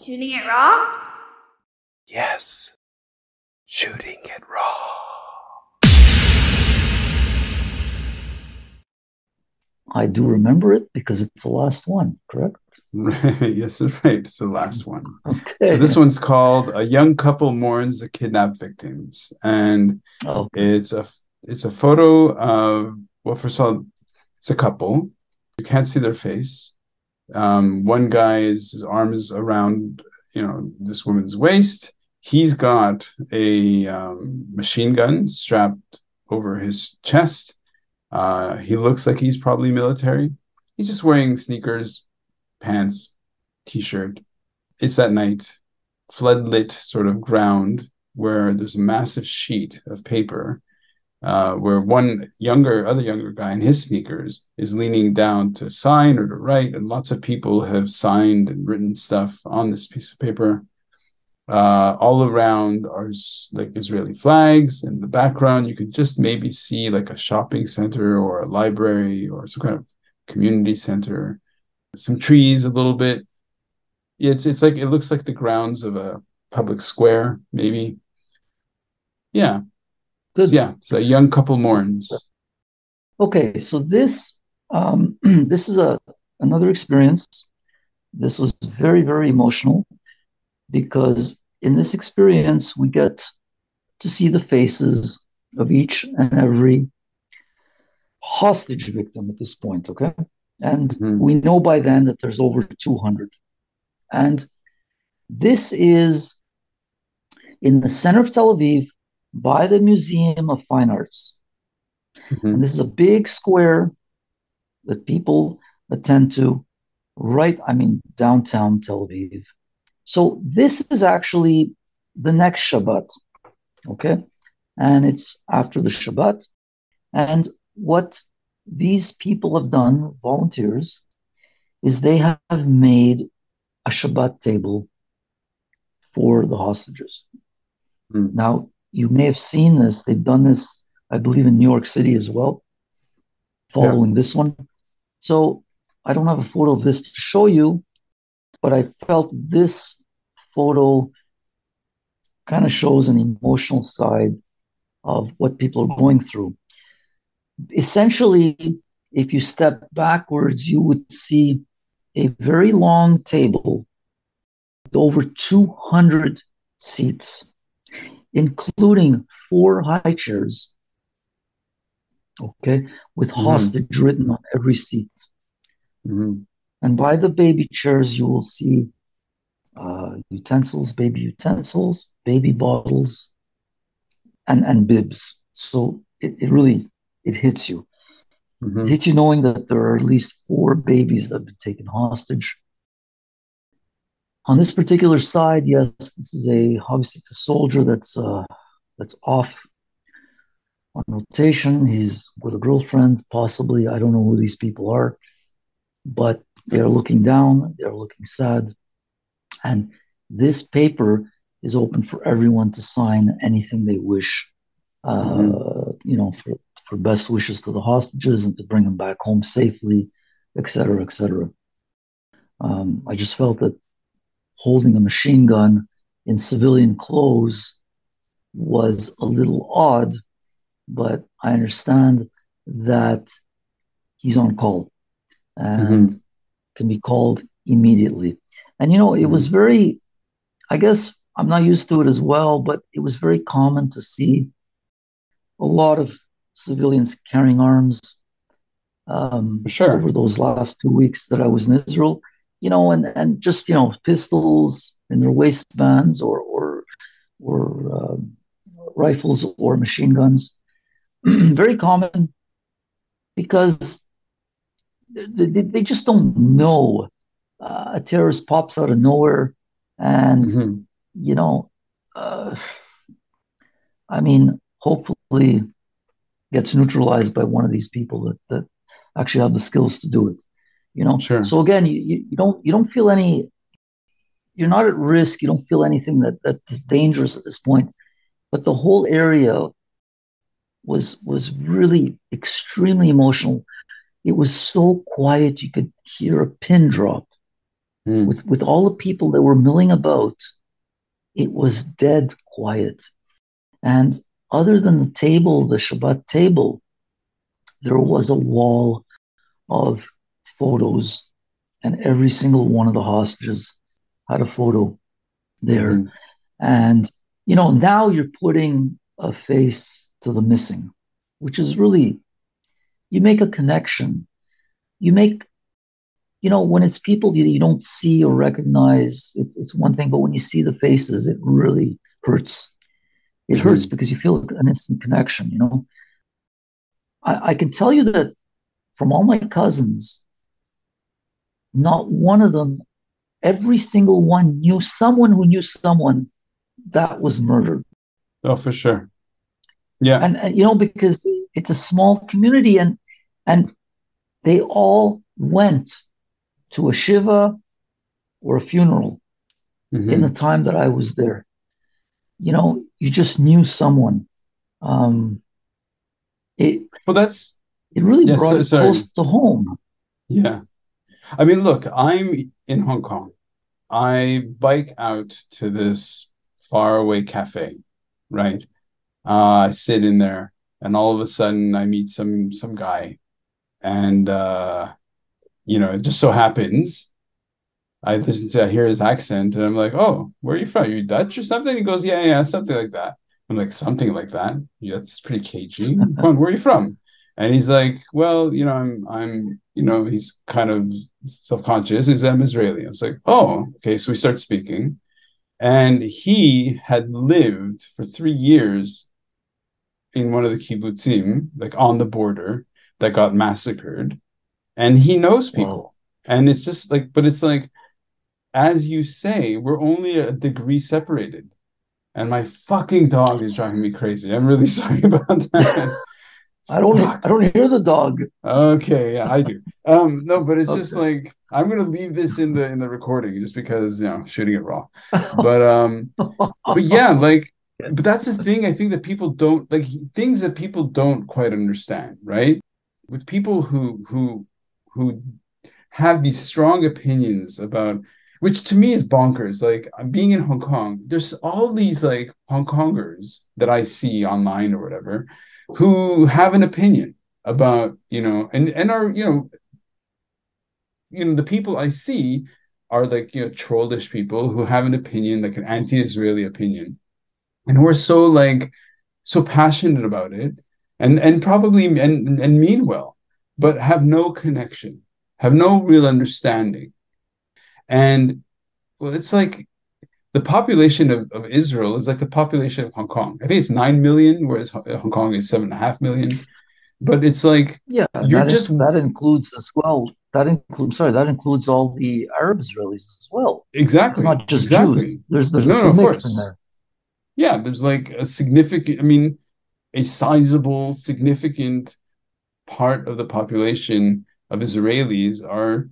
Shooting it raw? Yes. Shooting it raw. I do remember it because it's the last one, correct? Yes, that's right. It's the last one. Okay. So this one's called "A Young Couple Mourns the Kidnapped Victims," and it's a photo of, well, first of all, it's a couple. You can't see their face. One guy his arm is around, this woman's waist. He's got a machine gun strapped over his chest. He looks like he's probably military. He's just wearing sneakers, pants, t-shirt. It's at night, floodlit sort of ground where there's a massive sheet of paper where other younger guy in his sneakers is leaning down to sign or to write, and lots of people have signed and written stuff on this piece of paper. All around are like Israeli flags. In the background, you could just maybe see like a shopping center or a library or some kind of community center. Some trees a little bit. It's like, it looks like the grounds of a public square, maybe. Yeah. Good. Yeah. So a young couple mourns. Okay, so this this is another experience. This was very, very emotional, because in this experience, we get to see the faces of each and every hostage victim at this point, okay? And we know by then that there's over 200. And this is in the center of Tel Aviv by the Museum of Fine Arts. And this is a big square that people attend to downtown Tel Aviv. So this is actually the next Shabbat, okay? And it's after the Shabbat. And what these people have done, volunteers, is they have made a Shabbat table for the hostages. Now, you may have seen this. They've done this, I believe, in New York City as well, following this one. So I don't have a photo of this to show you, but I felt this photo kind of shows an emotional side of what people are going through. Essentially, if you step backwards, you would see a very long table with over 200 seats, including 4 high chairs, okay, with hostage written on every seat. And by the baby chairs, you will see baby utensils, baby bottles, and bibs. So it really hits you. It hits you knowing that there are at least 4 babies that have been taken hostage. On this particular side, yes, this is obviously it's a soldier that's off on rotation. He's with a girlfriend, possibly. I don't know who these people are, but they're looking down, they're looking sad. And this paper is open for everyone to sign anything they wish, for best wishes to the hostages and to bring them back home safely, et cetera, et cetera. I just felt that holding a machine gun in civilian clothes was a little odd, but I understand that he's on call and can be called immediately. And, it was very, I guess I'm not used to it as well, but it was very common to see a lot of civilians carrying arms over those last 2 weeks that I was in Israel, and just, pistols in their waistbands or rifles or machine guns. Very common, because they just don't know. A terrorist pops out of nowhere and, hopefully gets neutralized by one of these people that actually have the skills to do it. Sure. So again, you don't feel any, you're not at risk. You don't feel anything that is dangerous at this point, but the whole area was really extremely emotional. It was so quiet. You could hear a pin drop. Mm. With all the people that were milling about, it was dead quiet. And other than the table, the Shabbat table, there was a wall of photos, and every single one of the hostages had a photo there. Mm-hmm. And, now you're putting a face to the missing, which is really, you make a connection. You make, when it's people you don't see or recognize, it's one thing, but when you see the faces, it really hurts. It hurts Mm-hmm. because you feel an instant connection. I can tell you that from all my cousins, not one of them, every single one knew someone who knew someone that was murdered. Oh, for sure. Yeah. And because it's a small community, and they all went to a shiva or a funeral in the Mm-hmm. time that I was there. You just knew someone. It Well, that's it really yeah. brought So it sorry. close to home. Yeah. I mean, look, I'm in Hong Kong. I bike out to this faraway cafe, right? I sit in there, and all of a sudden, I meet some guy, and it just so happens I hear his accent, and I'm like, "Oh, where are you from? Are you Dutch or something?" He goes, "Yeah, yeah, something like that." I'm like, "Something like that? Yeah, that's pretty cagey. Come on, where are you from?" And he's like, "Well, he's kind of self-conscious. He's I'm Israeli." I was like, "Oh, okay." So we start speaking, and he had lived for 3 years in one of the kibbutzim, like on the border, that got massacred, and he knows Wow. people. And it's just like, but it's like, as you say, we're only a degree separated. And my fucking dog is driving me crazy. I'm really sorry about that. I Fuck. don't hear the dog. Okay, yeah, I do. No, but it's just Okay. like I'm gonna leave this in the recording just because shooting it raw. But but yeah, like, but that's the thing I think that people don't like, things that people don't quite understand, right? With people who have these strong opinions about, which to me is bonkers. Like, I'm being in Hong Kong, there's all these like Hong Kongers that I see online or whatever who have an opinion about, and are, the people I see are like, trollish people who have an opinion, like an anti-Israeli opinion, and who are so like so passionate about it, and probably and mean well, but have no connection, have no real understanding. And well, it's like the population of Israel is like the population of Hong Kong. I think it's 9 million, whereas Hong Kong is 7.5 million. But it's like Yeah, and you're just that includes as well. That includes all the Arab Israelis as well. It's exactly, not just Jews. exactly. There's a No, no, full of mix in course. there. Yeah, there's like a significant, I mean, a sizable, significant part of the population of Israelis are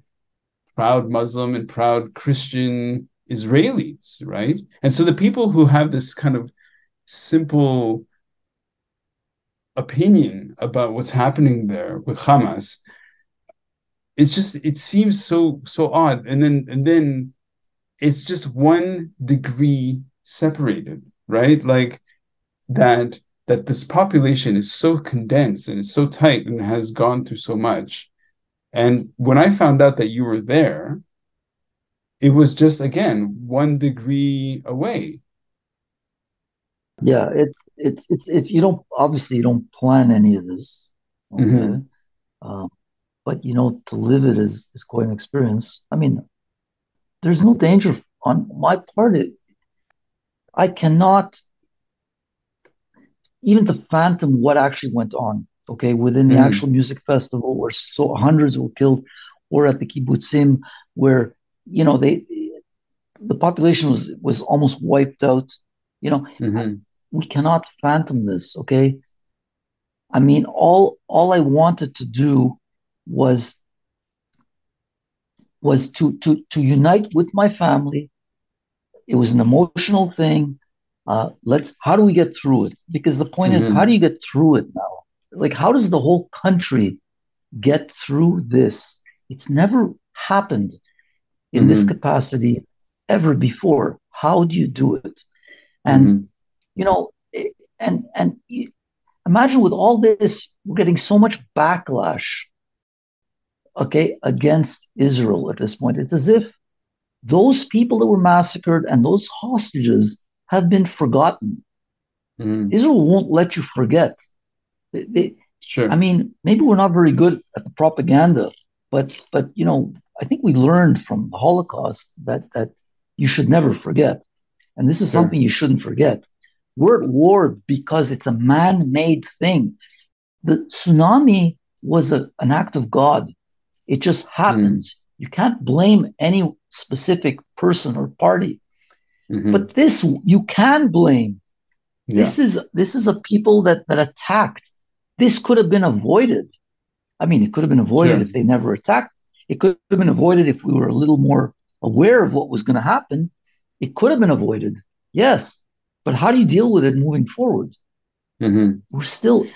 proud Muslim and proud Christian Israelis, right? And so the people who have this kind of simple opinion about what's happening there with Hamas, it seems so odd. And then it's just 1 degree separated, right? Like that this population is so condensed and it's so tight and has gone through so much. And when I found out that you were there, it was just again 1 degree away. Yeah, it's you don't obviously you don't plan any of this, okay? Mm-hmm. Um, but to live it is quite an experience. I mean, there's no danger on my part. I cannot even to fathom what actually went on. Okay, within the Mm-hmm. actual music festival, where so hundreds were killed, or at the kibbutzim, where they the population was almost wiped out. You know, Mm-hmm. we cannot fathom this. Okay, I mean, all I wanted to do was to unite with my family. It was an emotional thing. How do we get through it? Because the point is, how Mm-hmm. do you get through it now? Like, how does the whole country get through this? It's never happened. in this capacity ever before. How do you do it? And, you know, and imagine with all this, we're getting so much backlash, okay, against Israel at this point. It's as if those people that were massacred and those hostages have been forgotten. Israel won't let you forget. Sure. I mean, maybe we're not very good at the propaganda, but you know, I think we learned from the Holocaust that you should never forget, and this is something you shouldn't forget. We're at war because it's a man-made thing. The tsunami was an act of God. It just happens. You can't blame any specific person or party. But this you can blame. Yeah. This is a people that attacked. This could have been avoided. I mean, it could have been avoided if they never attacked. It could have been avoided if we were a little more aware of what was going to happen. It could have been avoided, yes. But how do you deal with it moving forward? We're still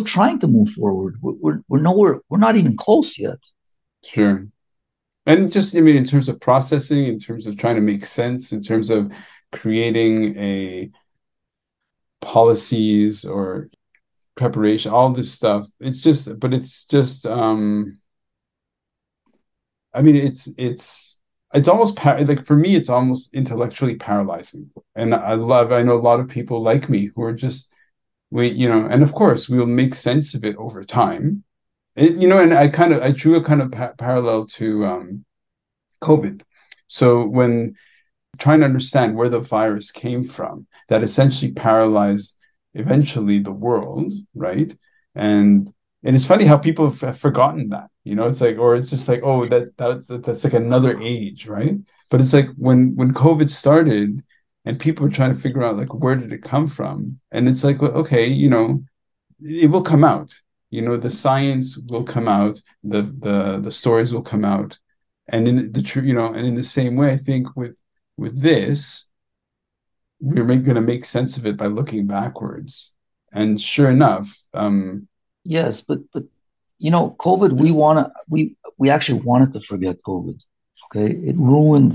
trying to move forward. We're nowhere. We're not even close yet. Sure. And just, I mean, in terms of processing, in terms of trying to make sense, in terms of creating a policies or preparation, all this stuff. It's just, I mean, it's almost like, for me, it's almost intellectually paralyzing. And I know a lot of people like me who are just, and of course we'll make sense of it over time. And I drew a kind of parallel to COVID. So when trying to understand where the virus came from, that essentially paralyzed eventually the world, right? And it's funny how people have forgotten that, it's like, or it's just like, oh, that's like another age, right? But it's like when COVID started and people were trying to figure out, like, where did it come from? And it's like, well, okay, it will come out. The science will come out, the stories will come out, and in the same way, I think with this, we're going to make sense of it by looking backwards. And sure enough, yes, but COVID, we actually wanted to forget COVID. Okay, it ruined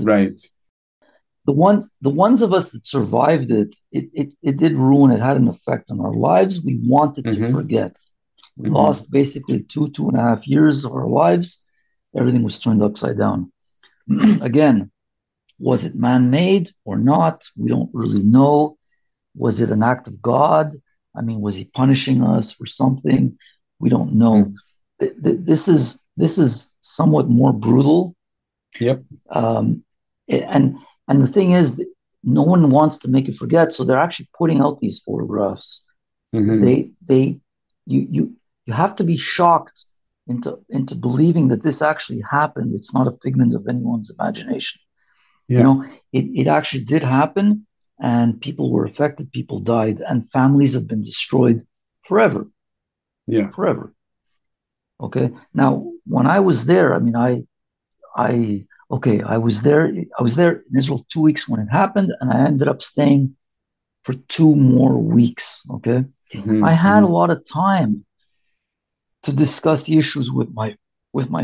the ones of us that survived it. It did ruin. It had an effect on our lives. We wanted to forget. We lost basically 2.5 years of our lives. Everything was turned upside down. Again, was it man-made or not? We don't really know. Was it an act of God? I mean, was he punishing us for something? We don't know. This is somewhat more brutal. Yep. And the thing is, no one wants to make you forget, so they're actually putting out these photographs. You have to be shocked into believing that this actually happened. It's not a figment of anyone's imagination. Yeah. It actually did happen, and people were affected, people died, and families have been destroyed forever. Yeah. Forever. Okay. Now, when I was there, I mean, I was there in Israel 2 weeks when it happened, and I ended up staying for 2 more weeks. Okay. I had a lot of time to discuss the issues with my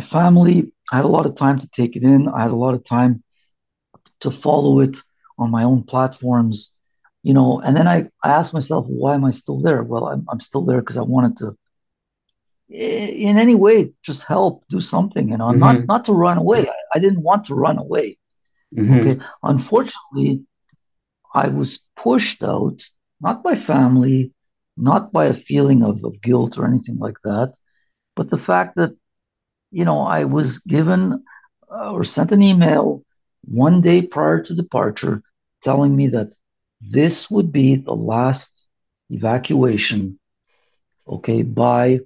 family. I had a lot of time to take it in. I had a lot of time to follow it on my own platforms, and then I asked myself, why am I still there? Well, I'm still there because I wanted to, in any way, just help, do something, not to run away. I didn't want to run away. Okay. Unfortunately, I was pushed out, not by family, not by a feeling of guilt or anything like that, but the fact that, I was given or sent an email 1 day prior to departure telling me that this would be the last evacuation, okay, by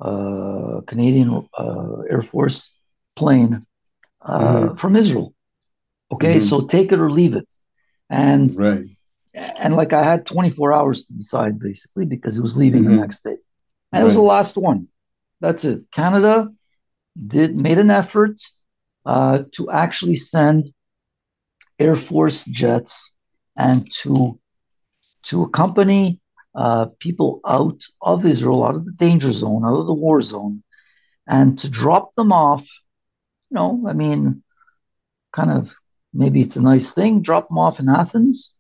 Canadian Air Force plane from Israel. Okay, so take it or leave it. And like I had 24 hours to decide, basically, because it was leaving the next day. And it was the last one. That's it. Canada made an effort to actually send Air Force jets and to accompany people out of Israel, out of the danger zone, out of the war zone, and to drop them off. I mean, kind of, maybe it's a nice thing, drop them off in Athens.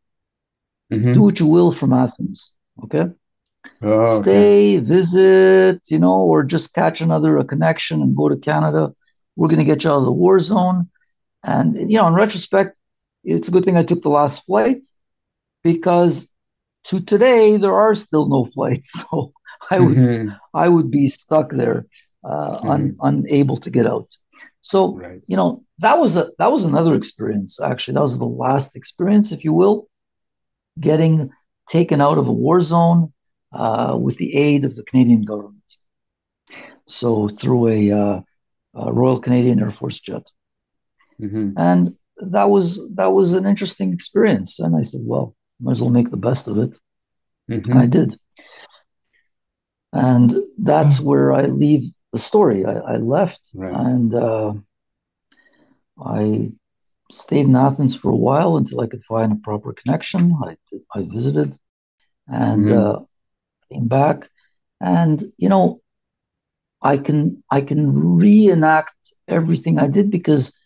Mm-hmm. Do what you will from Athens, okay? Oh, Stay, visit, or just catch a connection and go to Canada. We're going to get you out of the war zone. And, in retrospect, it's a good thing I took the last flight, because to today, there are still no flights. So I would be stuck there, unable to get out. So, right. that was another experience, actually. That was the last experience, if you will, getting taken out of a war zone with the aid of the Canadian government. So through a Royal Canadian Air Force jet. Mm-hmm. And that was an interesting experience. And I said, well, might as well make the best of it. Mm-hmm. And I did. And that's where I leave the story. I left, right. and I stayed in Athens for a while until I could find a proper connection. I visited and came back. And, I can reenact everything I did, because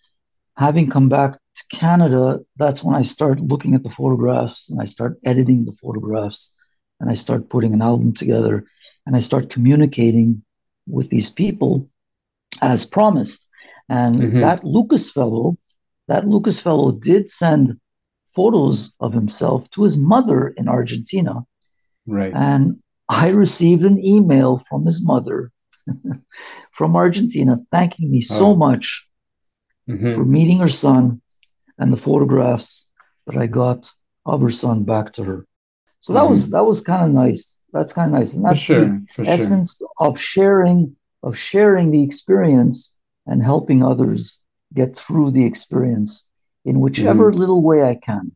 having come back to Canada, that's when I start looking at the photographs, and I start editing the photographs, and I start putting an album together, and I start communicating with these people as promised. And that Lucas fellow did send photos of himself to his mother in Argentina. Right. And I received an email from his mother from Argentina thanking me so much for meeting her son and the photographs that I got of her son back to her. So that was kind of nice. That's kind of nice. And that's the essence of sharing the experience and helping others get through the experience in whichever little way I can.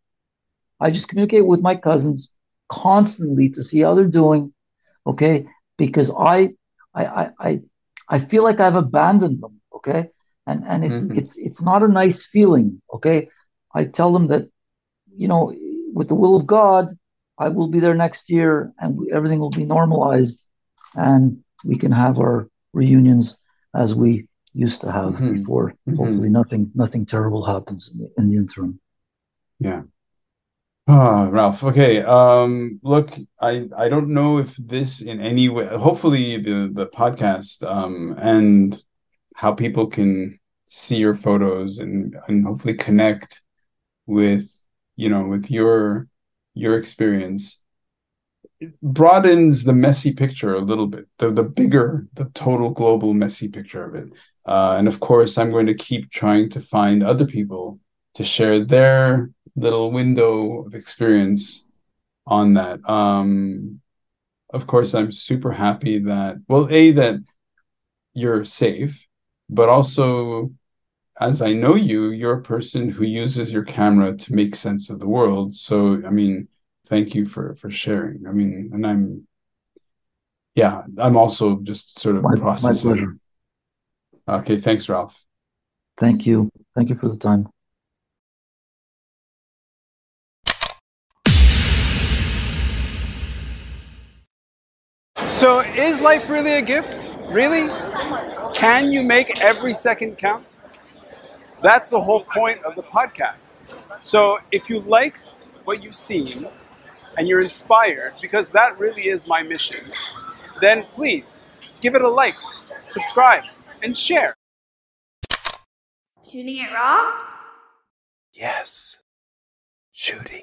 I just communicate with my cousins constantly to see how they're doing, okay? Because I feel like I've abandoned them, okay? And it's not a nice feeling, okay? I tell them that, with the will of God, I will be there next year, and everything will be normalized, and we can have our reunions as we used to have before. Hopefully, nothing terrible happens in the interim. Yeah. Ralph. Okay. Look, I don't know if this in any way, hopefully the podcast and how people can see your photos and hopefully connect with, with your experience, it broadens the messy picture a little bit, the total global messy picture of it. And of course, I'm going to keep trying to find other people to share their little window of experience on that. Of course, I'm super happy that, well, that you're safe, but also, as I know you, you're a person who uses your camera to make sense of the world. So, I mean, thank you for sharing. I mean, and I'm also just sort of processing. My pleasure. Okay, thanks, Ralph. Thank you. Thank you for the time. So is life really a gift? Really? Can you make every second count? That's the whole point of the podcast. So if you like what you've seen and you're inspired, because that really is my mission, then please give it a like, subscribe, and share. Shooting it raw? Yes. Shooting